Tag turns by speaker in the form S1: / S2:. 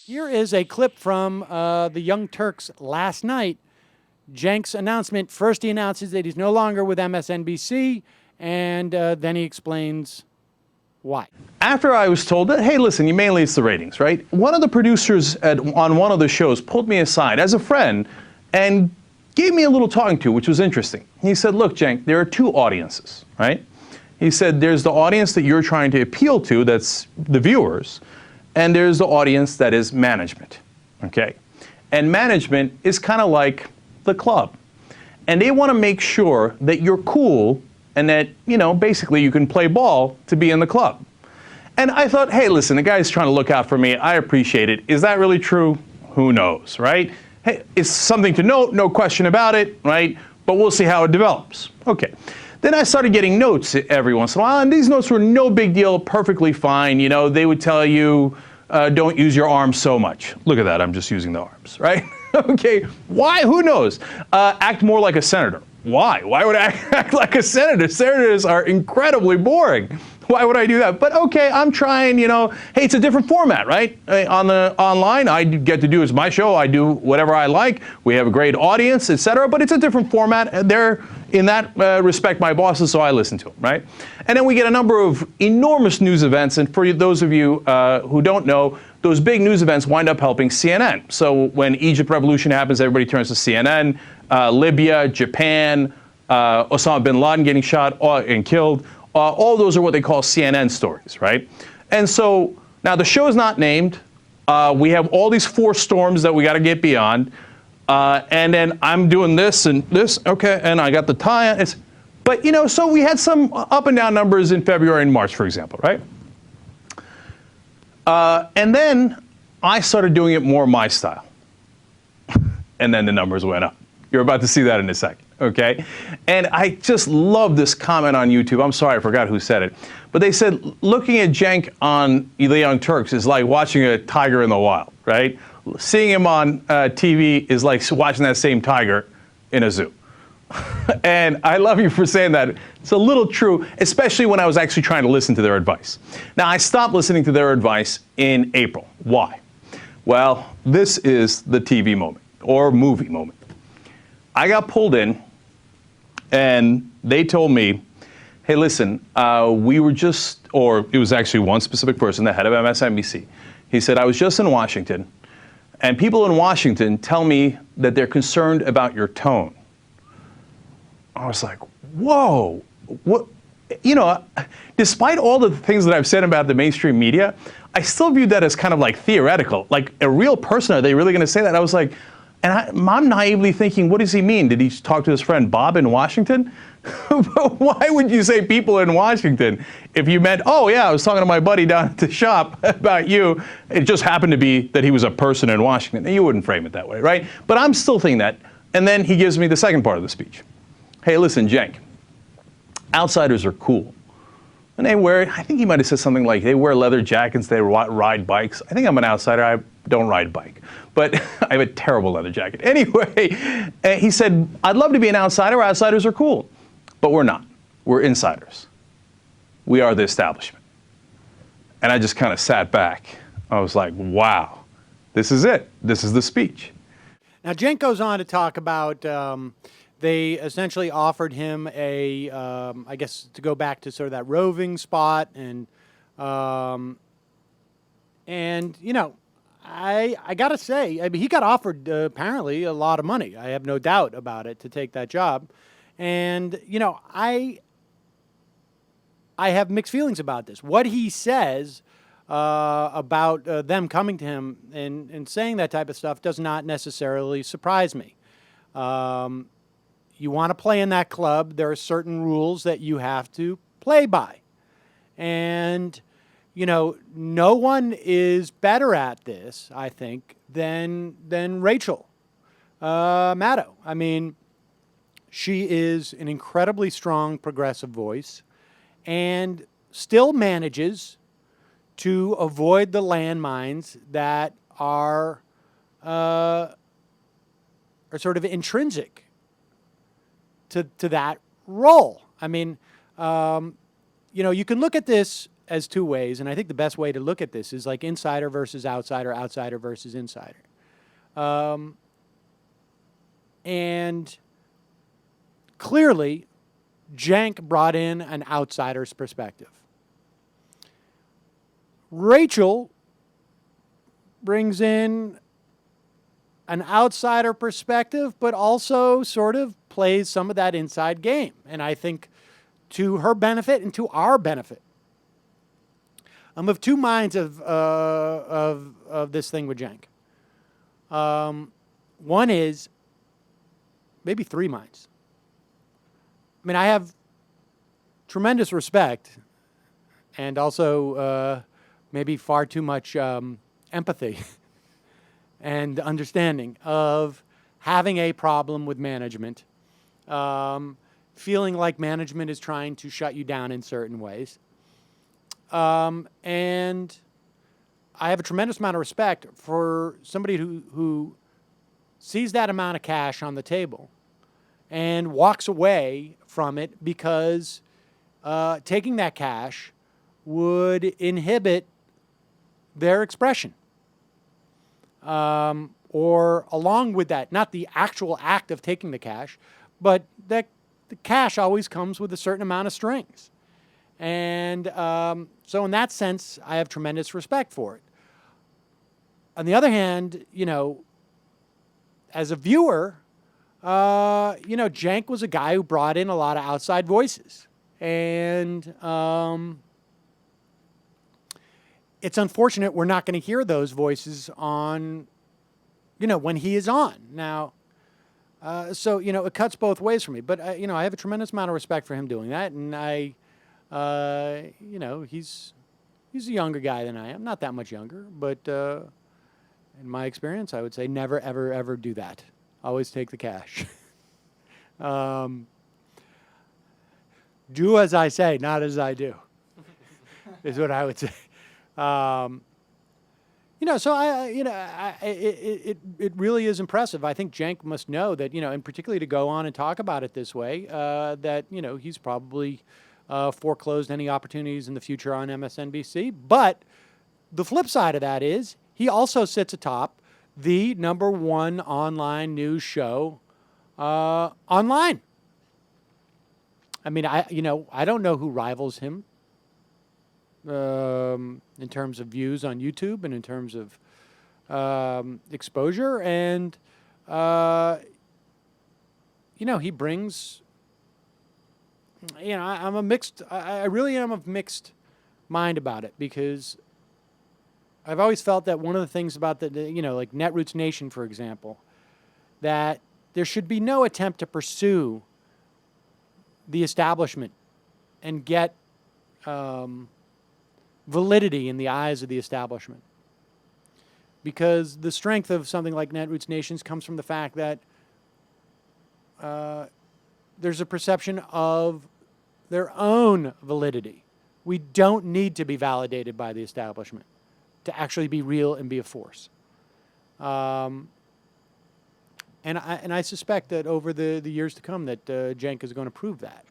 S1: Here is a clip from the Young Turks last night. Cenk's announcement. First, he announces that he's no longer with MSNBC, and then he explains why.
S2: After I was told that, hey, listen, you mainly it's the ratings, right? One of the producers on one of the shows pulled me aside as a friend and gave me a little talking to, which was interesting. He said, look, Cenk, there are two audiences, right? He said, there's the audience that you're trying to appeal to, that's the viewers, and there's the audience that is management, okay? And management is kind of like the club. And they want to make sure that you're cool and that, you know, basically you can play ball to be in the club. And I thought, hey, listen, the guy's trying to look out for me. I appreciate it. Is that really true? Who knows, right? Hey, it's something to note, no question about it, right? But we'll see how it develops. Okay. Then I started getting notes every once in a while, and these notes were no big deal, perfectly fine. You know, they would tell you, don't use your arms so much. Look at that, I'm just using the arms, right? Okay, why? Who knows? Act more like a senator. Why? Why would I act like a senator? Senators are incredibly boring. Why would I do that? But okay, I'm trying, you know, hey, it's a different format, right? On the online, I get to do, it's my show, I do whatever I like. We have a great audience, etc. But it's a different format. They're, in that respect, my bosses, so I listen to them, right? And then we get a number of enormous news events. And for those of you who don't know, those big news events wind up helping CNN. So when Egypt revolution happens, everybody turns to CNN. Libya, Japan, Osama bin Laden getting shot and killed. All those are what they call CNN stories, right? And so now the show is not named. We have all these four storms that we got to get beyond. And then I'm doing this and this, okay, and I got the tie. But, you know, so we had some up and down numbers in February and March, for example, right? And then I started doing it more my style. And then the numbers went up. You're about to see that in a second, okay? And I just love this comment on YouTube. I'm sorry, I forgot who said it. But they said, looking at Cenk on the Young Turks is like watching a tiger in the wild, right? Seeing him on TV is like watching that same tiger in a zoo. And I love you for saying that. It's a little true, especially when I was actually trying to listen to their advice. Now, I stopped listening to their advice in April. Why? Well, this is the TV moment, or movie moment. I got pulled in, and they told me, hey, listen, we were just, or it was actually one specific person, the head of MSNBC. He said, I was just in Washington, and people in Washington tell me that they're concerned about your tone. I was like, whoa, what? You know, despite all the things that I've said about the mainstream media, I still view that as kind of like theoretical. Like a real person, are they really going to say that? I was like, and I'm naively thinking, what does he mean? Did he talk to his friend Bob in Washington? Why would you say people in Washington if you meant, oh yeah, I was talking to my buddy down at the shop about you. It just happened to be that he was a person in Washington. You wouldn't frame it that way, right? But I'm still thinking that. And then he gives me the second part of the speech. Hey, listen, Cenk, outsiders are cool. And they wear, I think he might have said something like, they wear leather jackets, they ride bikes. I think I'm an outsider, I don't ride a bike. But I have a terrible leather jacket. Anyway, he said, I'd love to be an outsider, outsiders are cool. But we're not, we're insiders. We are the establishment. And I just kind of sat back. I was like, wow, this is it. This is the speech.
S1: Now, Cenk goes on to talk about they essentially offered him a, I guess, to go back to sort of that roving spot, and you know, I gotta say, I mean, he got offered apparently a lot of money. I have no doubt about it, to take that job, and you know, I have mixed feelings about this. What he says about them coming to him and saying that type of stuff does not necessarily surprise me. You want to play in that club, there are certain rules that you have to play by. And, you know, no one is better at this, I think, than Rachel Maddow. I mean, she is an incredibly strong progressive voice and still manages to avoid the landmines that are sort of intrinsic to that role. I mean, you know, you can look at this as two ways, and I think the best way to look at this is like insider versus outsider, outsider versus insider. And clearly, Cenk brought in an outsider's perspective. Rachel brings in an outsider perspective, but also sort of plays some of that inside game. And I think to her benefit and to our benefit. I'm of two minds of this thing with Cenk. One is, maybe three minds. I mean, I have tremendous respect and also maybe far too much empathy and understanding of having a problem with management, feeling like management is trying to shut you down in certain ways. And I have a tremendous amount of respect for somebody who sees that amount of cash on the table and walks away from it because taking that cash would inhibit their expression. Or along with that, not the actual act of taking the cash, but that the cash always comes with a certain amount of strings. And so in that sense, I have tremendous respect for it. On the other hand, you know, as a viewer, you know, Cenk was a guy who brought in a lot of outside voices. And it's unfortunate we're not going to hear those voices on, you know, when he is on. Now, so, you know, it cuts both ways for me. But, you know, I have a tremendous amount of respect for him doing that. And you know, he's a younger guy than I am. Not that much younger. But in my experience, I would say never, ever, ever do that. Always take the cash. Do as I say, not as I do, is what I would say. You know, so it really is impressive. I think Cenk must know that, you know, and particularly to go on and talk about it this way, that, you know, he's probably foreclosed any opportunities in the future on MSNBC. But the flip side of that is he also sits atop the #1 online news show online. I mean, I don't know who rivals him in terms of views on YouTube and in terms of exposure. And, you know, he brings, you know, I really am of mixed mind about it, because I've always felt that one of the things about you know, like Netroots Nation, for example, that there should be no attempt to pursue the establishment and get validity in the eyes of the establishment. Because the strength of something like Netroots Nations comes from the fact that there's a perception of their own validity. We don't need to be validated by the establishment to actually be real and be a force. And I suspect that over the years to come that Cenk is going to prove that.